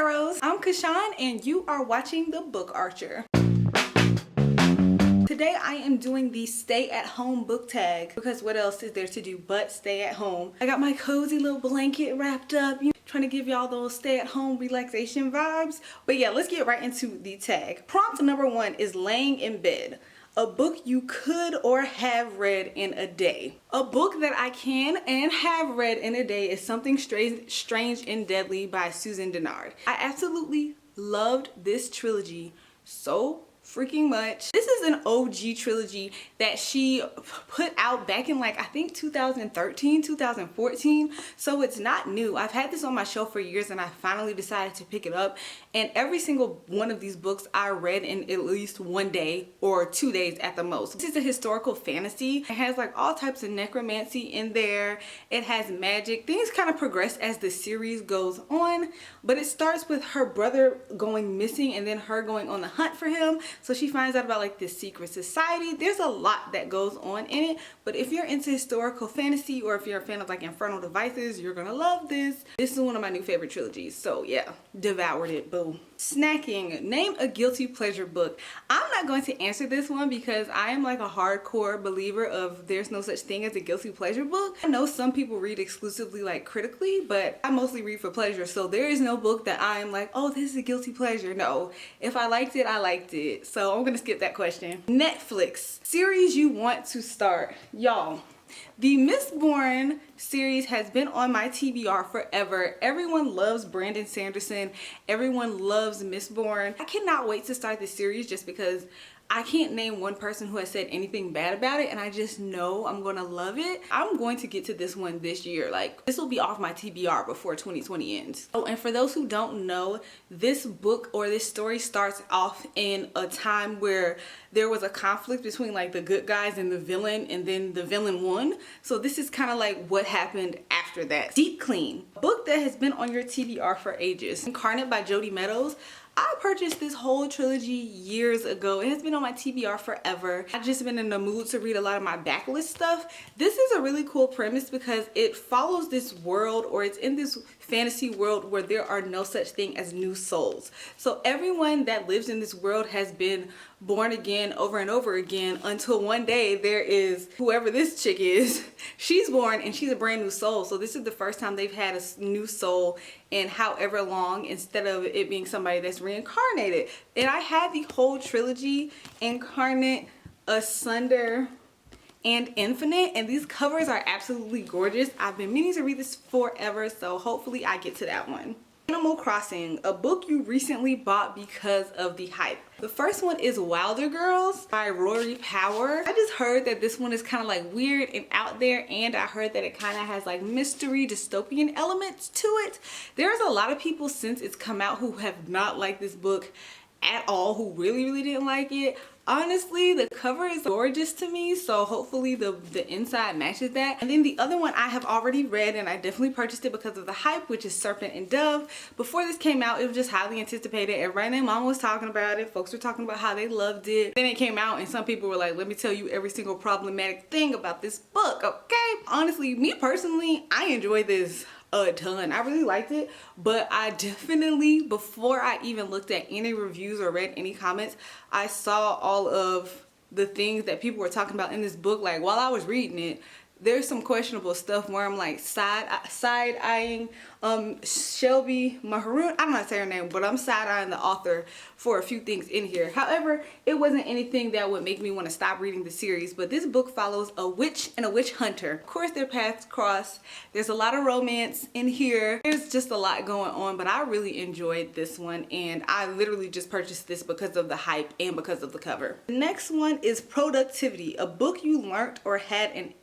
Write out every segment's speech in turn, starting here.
Pharaohs. I'm Kashawn and you are watching The Book Archer. Today I am doing the stay at home book tag because what else is there to do but stay at home. I got my cozy little blanket wrapped up, trying to give y'all those stay at home relaxation vibes. But yeah, let's get right into the tag. Prompt number 1 is laying in bed. A book you could or have read in a day. A book that I can and have read in a day is Something Strange and Deadly by Susan Dennard. I absolutely loved this trilogy so freaking much. This is an OG trilogy that she put out back in I think 2013, 2014. So it's not new. I've had this on my shelf for years and I finally decided to pick it up. And every single one of these books I read in at least one day or 2 days at the most. This is a historical fantasy. It has all types of necromancy in there. It has magic. Things kind of progress as the series goes on, but it starts with her brother going missing and then her going on the hunt for him. So she finds out about this secret society. There's a lot that goes on in it, but if you're into historical fantasy or if you're a fan of Infernal Devices, you're gonna love this. This is one of my new favorite trilogies, so yeah, devoured it, boom. Snacking. Name a guilty pleasure book. I'm not going to answer this one because I am a hardcore believer of there's no such thing as a guilty pleasure book. I know some people read exclusively critically, but I mostly read for pleasure, so there is no book that I'm oh, this is a guilty pleasure. No, if I liked it, I liked it. So I'm gonna skip that question. Netflix. Series you want to start. Y'all, the Mistborn series has been on my TBR forever. Everyone loves Brandon Sanderson. Everyone loves Mistborn. I cannot wait to start this series just because I can't name one person who has said anything bad about it, and I just know I'm gonna love it. I'm going to get to this one this year. This will be off my TBR before 2020 ends. Oh, and for those who don't know, this book or this story starts off in a time where there was a conflict between the good guys and the villain, and then the villain won. So this is kind of what happened after that. Deep Clean, a book that has been on your TBR for ages. Incarnate by Jodi Meadows. I purchased this whole trilogy years ago. It has been on my TBR forever. I've just been in the mood to read a lot of my backlist stuff. This is a really cool premise because it follows this world, or it's in this fantasy world where there are no such thing as new souls. So everyone that lives in this world has been born again over and over again until one day there is whoever this chick is, she's born and she's a brand new soul. So this is the first time they've had a new soul in however long, instead of it being somebody that's reincarnated. And I had the whole trilogy, Incarnate, Asunder, and Infinite, and these covers are absolutely gorgeous. I've been meaning to read this forever, so hopefully I get to that one. Animal Crossing, a book you recently bought because of the hype. The first one is Wilder Girls by Rory. I just heard that this one is kind of weird and out there, and I heard that it kind of has mystery dystopian elements to it. There's a lot of people since it's come out who have not liked this book at all, who really didn't like it. Honestly, the cover is gorgeous to me, so hopefully the inside matches that. And then the other one I have already read, and I definitely purchased it because of the hype, which is Serpent Dove. Before this came out, it was just highly anticipated. Everybody and their mom was talking about it. Folks were talking about how they loved it. Then it came out and some people were let me tell you every single problematic thing about this book, okay? Honestly, me personally, I enjoyed this a ton. I really liked it, but I definitely, before I even looked at any reviews or read any comments, I saw all of the things that people were talking about in this book. While I was reading it, there's some questionable stuff where I'm side-eyeing Shelby, Mahurin. I don't know how to say her name, but I'm side-eyeing the author for a few things in here. However, it wasn't anything that would make me want to stop reading the series, but this book follows a witch and a witch hunter. Of course, their paths cross. There's a lot of romance in here. There's just a lot going on, but I really enjoyed this one, and I literally just purchased this because of the hype and because of the cover. The next one is Productivity, a book you learned or had an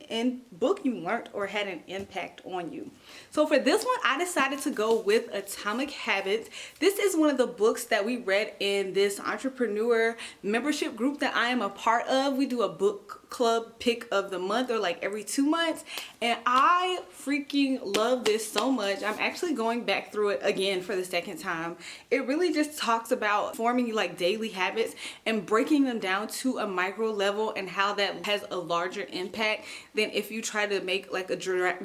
impact on you. So for this one, I decided to go with Atomic Habits. This is one of the books that we read in this entrepreneur membership group that I am a part of. We do a book club pick of the month, or every 2 months, and I freaking love this so much. I'm actually going back through it again for the second time. It really just talks about forming daily habits and breaking them down to a micro level, and how that has a larger impact than if you try to make a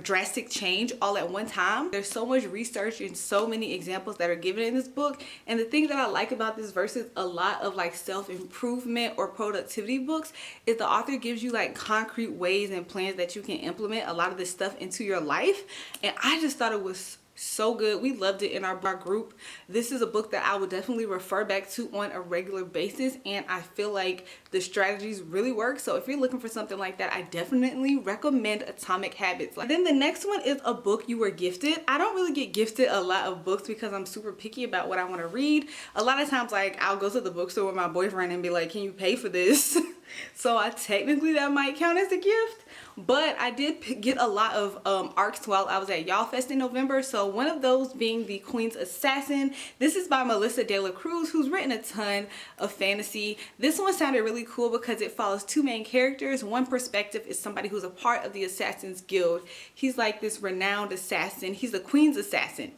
drastic change all all at one time. There's so much research and so many examples that are given in this book. And the thing that I like about this versus a lot of like self-improvement or productivity books is the author gives you like concrete ways and plans that you can implement a lot of this stuff into your life. And I just thought it was so good. We loved it in our group. This is a book that I would definitely refer back to on a regular basis, and I feel like the strategies really work. So if you're looking for something like that, I definitely recommend Atomic Habits. Then the next one is a book you were gifted. I don't really get gifted a lot of books because I'm super picky about what I want to read. A lot of times, like, I'll go to the bookstore with my boyfriend and be like, can you pay for this? So technically that might count as a gift. But I did get a lot of arcs while I was at Y'all Fest in November. So one of those being The Queen's Assassin. This is by Melissa De La Cruz, who's written a ton of fantasy. This one sounded really cool because it follows two main characters. One perspective is somebody who's a part of the Assassin's Guild. He's like this renowned assassin. He's the Queen's Assassin,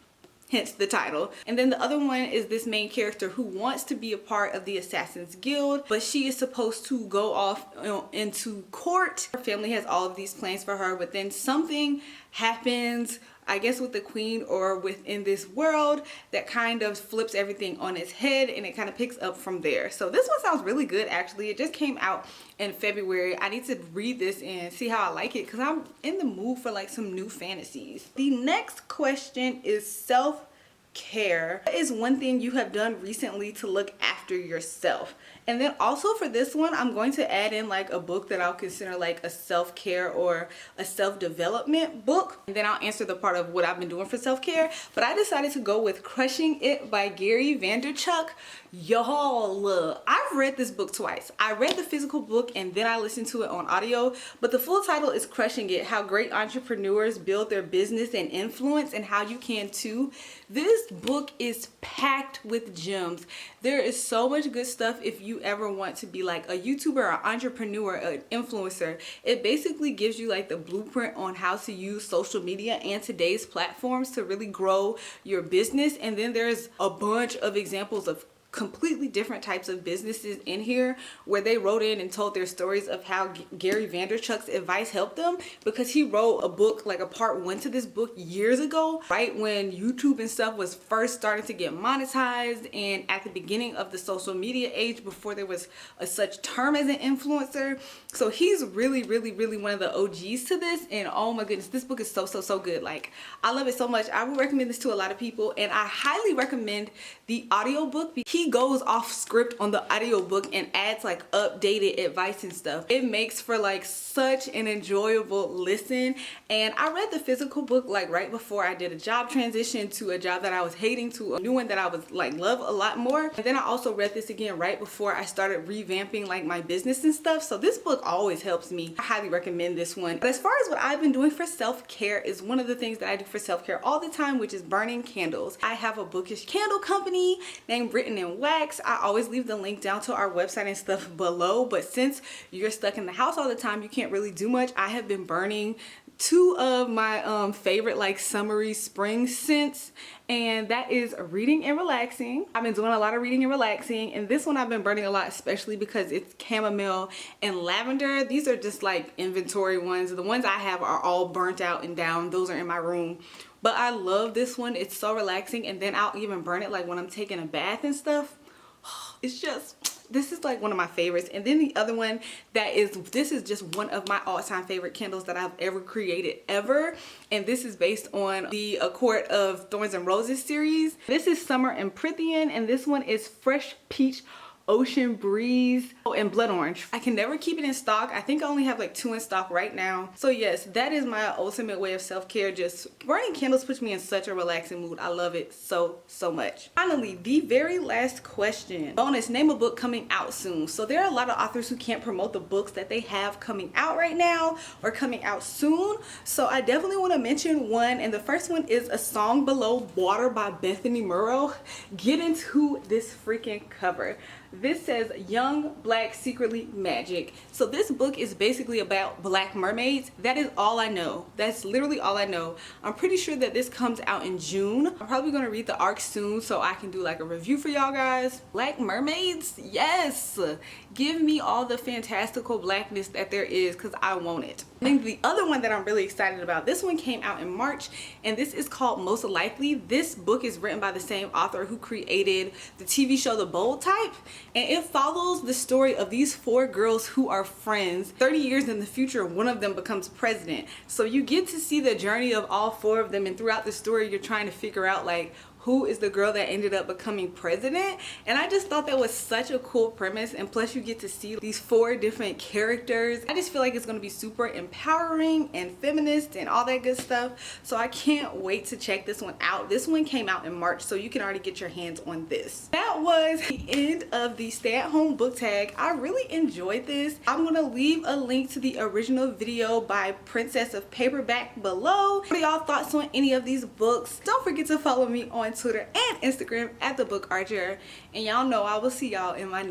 hence the title. And then the other one is this main character who wants to be a part of the Assassin's Guild, but she is supposed to go off into court. Her family has all of these plans for her, but then something happens, I guess with the queen or within this world, that kind of flips everything on its head, and it kind of picks up from there. So this one sounds really good actually. It just came out in February. I need to read this and see how I like it because I'm in the mood for like some new fantasies. The next question is self-care. What is one thing you have done recently to look after yourself? And then also for this one, I'm going to add in like a book that I'll consider like a self-care or a self-development book. And then I'll answer the part of what I've been doing for self-care. But I decided to go with Crushing It by Gary Vaynerchuk. Y'all, I've read this book twice. I read the physical book and then I listened to it on audio. But the full title is Crushing It: How Great Entrepreneurs Build Their Business and Influence, and How You Can Too. This book is packed with gems. There is so much good stuff if you ever want to be like a YouTuber or entrepreneur, an influencer. It basically gives you like the blueprint on how to use social media and today's platforms to really grow your business. And then there's a bunch of examples of completely different types of businesses in here where they wrote in and told their stories of how Gary Vaynerchuk's advice helped them, because he wrote a book, like a part 1 to this book years ago, right when YouTube and stuff was first starting to get monetized and at the beginning of the social media age before there was a such term as an influencer. So he's really one of the OGs to this, and oh my goodness, this book is so good. Like, I love it so much. I would recommend this to a lot of people, and I highly recommend the audiobook. He goes off script on the audiobook and adds like updated advice and stuff. It makes for like such an enjoyable listen. And I read the physical book like right before I did a job transition to a job that I was hating to a new one that I was like love a lot more. And then I also read this again right before I started revamping like my business and stuff. So this book always helps me. I highly recommend this one. But as far as what I've been doing for self-care is one of the things that I do for self-care all the time, which is burning candles. I have a bookish candle company named Written in Wax. I always leave the link down to our website and stuff below, but since you're stuck in the house all the time, you can't really do much. I have been burning 2 of my favorite like summery spring scents, and that is reading and relaxing. I've been doing a lot of reading and relaxing, and this one I've been burning a lot, especially because it's chamomile and lavender. These are just like inventory ones. The ones I have are all burnt out and down. Those are in my room. But I love this one. It's so relaxing, and then I'll even burn it like when I'm taking a bath and stuff. It's just, this is like one of my favorites. And then the other one this is just one of my all-time favorite candles that I've ever created ever, and this is based on the A Court of Thorns and Roses series. This is Summer and Prithian, and this one is Fresh Peach, Ocean Breeze, and Blood Orange. I can never keep it in stock. I think I only have like 2 in stock right now. So yes, that is my ultimate way of self-care. Just burning candles puts me in such a relaxing mood. I love it so much. Finally, the very last question. Bonus, name a book coming out soon. So there are a lot of authors who can't promote the books that they have coming out right now or coming out soon. So I definitely want to mention one, and the first one is A Song Below Water by Bethany Morrow. Get into this freaking cover. This says Young Black Secretly Magic. So this book is basically about black mermaids. That is all I know. That's literally all I know. I'm pretty sure that this comes out in June. I'm probably gonna read the arc soon so I can do like a review for y'all guys. Black mermaids? Yes! Give me all the fantastical blackness that there is, because I want it. I think the other one that I'm really excited about, this one came out in March, and this is called Most Likely. This book is written by the same author who created the TV show The Bold Type, and it follows the story of these 4 girls who are friends. 30 years in the future, one of them becomes president. So you get to see the journey of all 4 of them, and throughout the story you're trying to figure out like who is the girl that ended up becoming president. And I just thought that was such a cool premise, and plus you get to see these 4 different characters. I just feel like it's going to be super empowering and feminist and all that good stuff, so I can't wait to check this one out. This one came out in March, so you can already get your hands on this. That was the end of the stay-at-home book tag. I really enjoyed this. I'm going to leave a link to the original video by Princess of Paperback below. What are y'all thoughts on any of these books? Don't forget to follow me on Twitter and Instagram at The Book Archer, and y'all know I will see y'all in my next